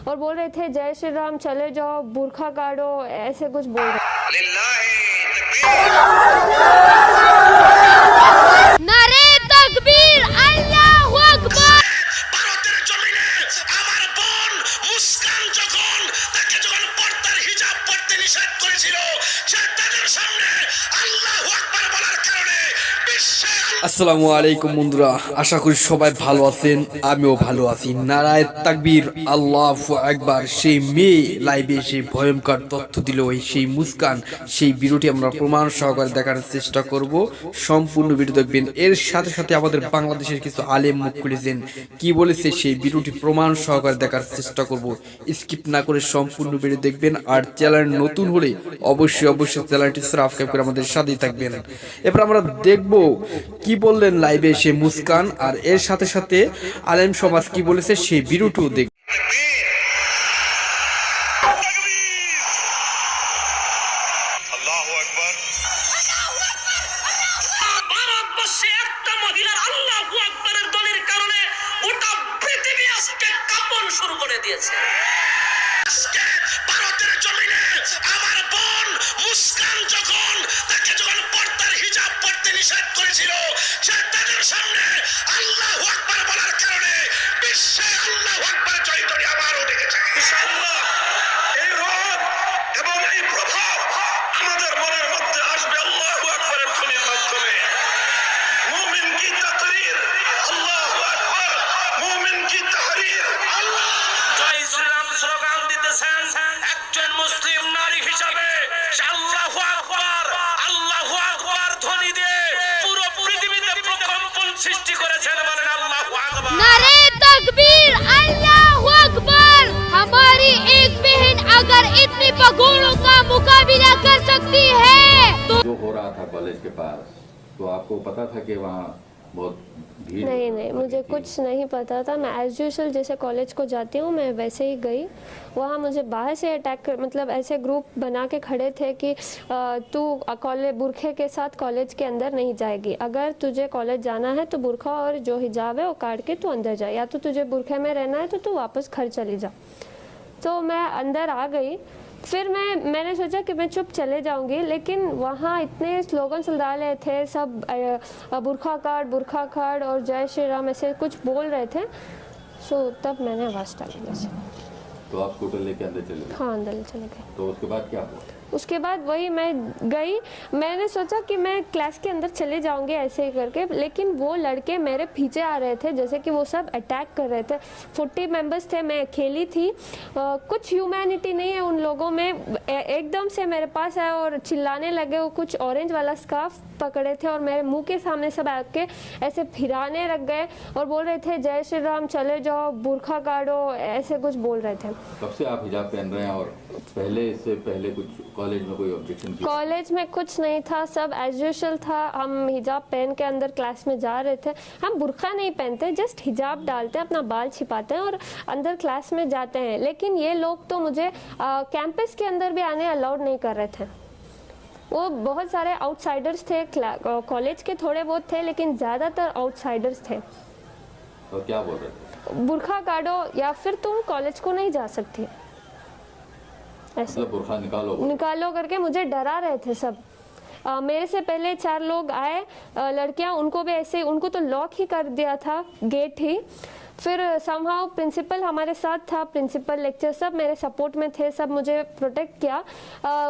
और बोल रहे थे जय श्री राम चले जाओ, बुरखा काटो, ऐसे कुछ बोल रहे। नारे तकबीर, अल्लाहू আকবার। ভারতের জমিনে আমার বোন মুস্কান যখন পর্দার হিজাব পরতে নিষেধ করেছিল, সে তাদের সামনে আল্লাহু আকবার বলার কারণে বিশ্বে আসসালামু আলাইকুম বন্ধুরা, আশা করি সবাই ভালো আছেন, আমিও ভালো আছি। নারায়ে তাকবীর, আল্লাহু আকবার। সেই মেয়ে লাইভে এসে ভয়ঙ্কর তথ্য দিল, সেই মুস্কান, সেই ভিডিওটি আমরা প্রমাণ সহকারে দেখার চেষ্টা করব। সম্পূর্ণ ভিডিও দেখবেন। এর সাথে সাথে আমাদের বাংলাদেশের কিছু আলেম মুখ খুলেছেন, কি বলেছে সেই ভিডিওটি প্রমাণ সহকারে দেখার চেষ্টা করব। স্কিপ না করে সম্পূর্ণ ভিডিও দেখবেন। আর চ্যানেল নতুন হলে অবশ্যই চ্যানেলটি সাবস্ক্রাইব করে আমাদের সাথেই থাকবেন। এবার আমরা দেখব কি বললেন লাইভে সে মুস্কান, আর এর সাথে সাথে আলেম সমাজ কি বলেছে সেই ভিডিওটিও দেখ। ভারতবর্ষে একটা মহিলার আল্লাহু আকবারের দলের কারণে গোটা পৃথিবী আজকে কাঁপন শুরু করে দিয়েছে। আজকে ভারতের জমিনে আমার বোন মুস্কান যখন পর্দার হিজাব পরতে নিষেধ করেছিল, সে তাদের সামনে আল্লাহু আকবার বলার কারণে বিশ্বে আল্লাহু আকবার জয়ধ্বনি আবারও উঠেছে। ইনশাআল্লাহ এই রব এবং এই প্রভাব আমাদের মনের মধ্যে আসবে আল্লাহু আকবারের ধ্বনির মাধ্যমে। মুমিন কি তাকরীর, আল্লাহু আকবার, মুমিন কি তাহরীর। জয় ইসলাম স্লোগান দিতেছেন একজন মুসলিম নারী হিসাবে, আল্লাহু আকবার, আল্লাহু আকবার ধ্বনি দিয়ে পুরো পৃথিবীতে প্রকম্পন সৃষ্টি করেছেন। বলেন আল্লাহু আকবার। नारे तकबीर, अल्लाहू আকবার। हमारी एक बहन अगर इतनी पगोड़ों का मुकाबला कर सकती है तो जो हो रहा था कॉलेज के पास, तो आपको पता था कि वहाँ बहुत भीड़? नहीं, मुझे कुछ नहीं पता था। मैं एज यूजुअल जैसे कॉलेज को जाती हूँ मैं वैसे ही गई। वहाँ मुझे बाहर से अटैक मतलब ऐसे ग्रुप बना के खड़े थे कि तू कॉलेज बुरखे के साथ कॉलेज के अंदर नहीं जाएगी, अगर तुझे कॉलेज जाना है तो बुरखा और जो हिजाब है वो काट के तू अंदर जाए, या तो तुझे बुरखे में रहना है तो तू वापस घर चली जा। तो मैं अंदर आ गई। फिर मैंने सोचा कि मैं चुप चले जाऊंगी, लेकिन वहाँ इतने स्लोगन डाले थे सब, बुरखा काट और जय श्री राम ऐसे कुछ बोल रहे थे। सो तब मैंने आवाज़ डाली जैसे। तो आप स्कूटर लेके अंदर चले गए? हाँ, अंदर चले गए। तो उसके बाद क्या हुआ? उसके बाद वही मैं गई, मैंने सोचा कि मैं क्लास के अंदर चले जाऊंगी ऐसे ही करके, लेकिन वो लड़के मेरे पीछे आ रहे थे, जैसे कि वो सब अटैक कर रहे थे। 40 मेंबर्स थे, मैं अकेली थी। कुछ ह्यूमैनिटी नहीं है उन लोगों में। एकदम से मेरे पास आए और चिल्लाने लगे। वो कुछ ऑरेंज वाला स्कार्फ पकड़े थे और मेरे मुंह के सामने सब आके ऐसे फिराने लग गए और बोल रहे थे जय श्री राम चले जाओ, बुरखा काटो, ऐसे कुछ बोल रहे थे। कब से आप हिजाब पहन रहे हैं, और इससे पहले कुछ कॉलेज में कोई ऑब्जेक्शन किया? कॉलेज में कुछ नहीं था, सब एज यूजुअल था। हम हिजाब पहन के अंदर क्लास में जा रहे थे। हम बुरखा नहीं पहनते, जस्ट हिजाब डालते हैं, अपना बाल छिपाते हैं और अंदर क्लास में जाते हैं। लेकिन ये लोग तो मुझे कैंपस के अंदर भी आने अलाउड नहीं कर रहे थे। वो बहुत सारे आउटसाइडर्स थे, कॉलेज के थोड़े बहुत थे, लेकिन ज़्यादातर आउटसाइडर्स थे। तो क्या बोल रहे थे? बुरखा काटो या फिर तुम कॉलेज को नहीं जा सकती, ऐसे मतलब बुरखा निकालो करके मुझे डरा रहे थे सब। मेरे से पहले 4 लोग आए लड़कियां, उनको भी ऐसे, उनको तो लॉक ही कर दिया था, गेट ही। फिर समहाउ प्रिंसिपल हमारे साथ था, प्रिंसिपल लेक्चर सब मेरे सपोर्ट में थे, सब मुझे प्रोटेक्ट किया।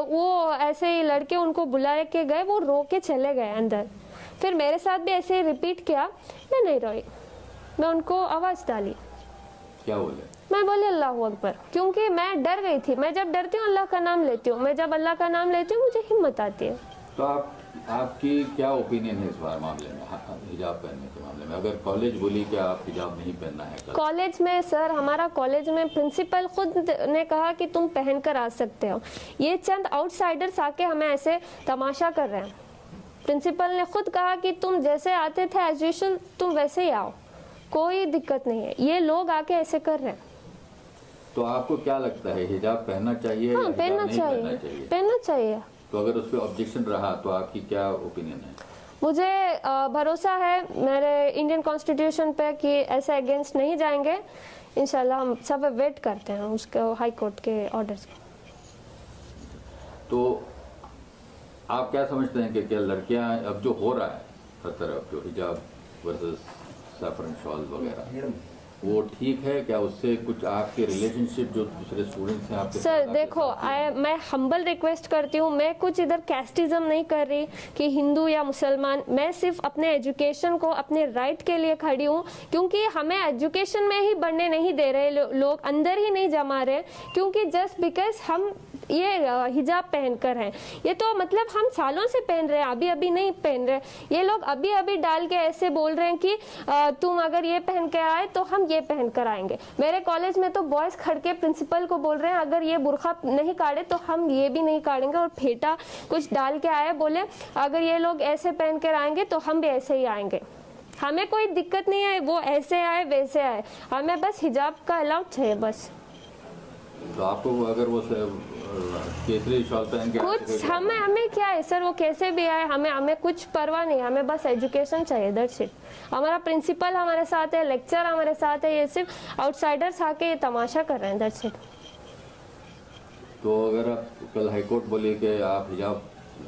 वो ऐसे ही लड़के उनको बुला के गए, वो रो के चले गए अंदर। फिर मेरे साथ भी ऐसे ही रिपीट किया, मैं नहीं रोई, मैं उनको आवाज़ डाली। क्या बोले? मैं बोली अल्लाहू अकबर, क्योंकि मैं डर गई थी। मैं जब डरती हूँ अल्लाह का नाम लेती हूँ, मैं जब अल्लाह का नाम लेती हूँ मुझे हिम्मत आती है। तो आपकी क्या ओपिनियन है इस बार मामले में, हिजाब पहनने के मामले में? अगर कॉलेज बोली कि आप हिजाब नहीं पहनना है, कॉलेज में सर, हमारा कॉलेज में प्रिंसिपल खुद ने कहा कि तुम पहन कर आ सकते हो। ये चंद आउटसाइडर्स आके हमें ऐसे तमाशा कर रहे हैं। प्रिंसिपल ने खुद कहा कि तुम जैसे आते थे एज यूजुअल तुम वैसे ही आओ, कोई दिक्कत नहीं है। ये लोग आके ऐसे कर रहे हैं। तो आपको क्या लगता है, हिजाब पहनना चाहिए? हाँ, या पहनना नहीं चाहिए, चाहिए? पहनना चाहिए। तो अगर उस पर ऑब्जेक्शन रहा तो आपकी क्या ओपिनियन है? मुझे भरोसा है मेरे इंडियन कॉन्स्टिट्यूशन पे कि ऐसे अगेंस्ट नहीं जाएंगे। इंशाल्लाह हम सब वेट करते हैं उसके हाई कोर्ट के ऑर्डर्स को। तो आप क्या समझते हैं कि क्या लड़कियां अब जो हो रहा है हर तरफ जो हिजाब वर्सेस सैफरन शॉल वगैरह वो ठीक है क्या? उससे कुछ आपके रिलेशनशिप जो दूसरे स्टूडेंट्स हैं आपके सर साथ देखो मैं हम्बल रिक्वेस्ट करती हूँ, मैं कुछ इधर कैस्टिज्म नहीं कर रही कि हिंदू या मुसलमान, मैं सिर्फ अपने एजुकेशन को अपने राइट के लिए खड़ी हूँ, क्योंकि हमें एजुकेशन में ही बढ़ने नहीं दे रहे लोग, अंदर ही नहीं जमा रहे, क्योंकि जस्ट बिकॉज हम ये हिजाब पहनकर हैं, ये तो मतलब हम सालों से पहन रहे हैं, अभी अभी नहीं पहन रहे। ये लोग अभी अभी डाल के ऐसे बोल रहे हैं कि तुम अगर ये पहन के आए तो हम ये पहन कर आएंगे। मेरे कॉलेज में तो बॉयज खड़ के प्रिंसिपल को बोल रहे हैं अगर ये बुर्खा नहीं काटे तो हम ये भी नहीं काटेंगे, और फेटा कुछ डाल के आए, बोले अगर ये लोग ऐसे पहन कर आएंगे तो हम भी ऐसे ही आएंगे। हमें कोई दिक्कत नहीं है, वो ऐसे आए वैसे आए, हमें बस हिजाब का अलाउड चाहिए बस। तो आपको अगर वो केसरी शॉल पहन के कुछ हमें क्या है सर, वो कैसे भी आए, हमें कुछ परवाह नहीं, हमें बस एजुकेशन चाहिए, दैट्स इट। हमारा प्रिंसिपल हमारे साथ है, लेक्चर हमारे साथ है, ये सिर्फ आउटसाइडर्स आके ये तमाशा कर रहे हैं, दैट्स इट। तो अगर आप कल हाईकोर्ट बोले कि आप हिजाब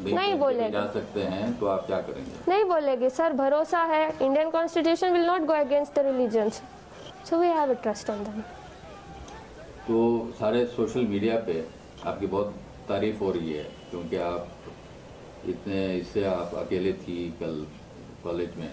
नहीं बोलेगी, जा सकते हैं तो आप क्या करेंगे? नहीं बोलेगी सर, भरोसा है, Indian constitution will not go against the religions, so we have a trust on them. तो सारे सोशल मीडिया पे आपकी बहुत तारीफ हो रही है क्योंकि आप इतने इससे आप अकेले थी कल कॉलेज में,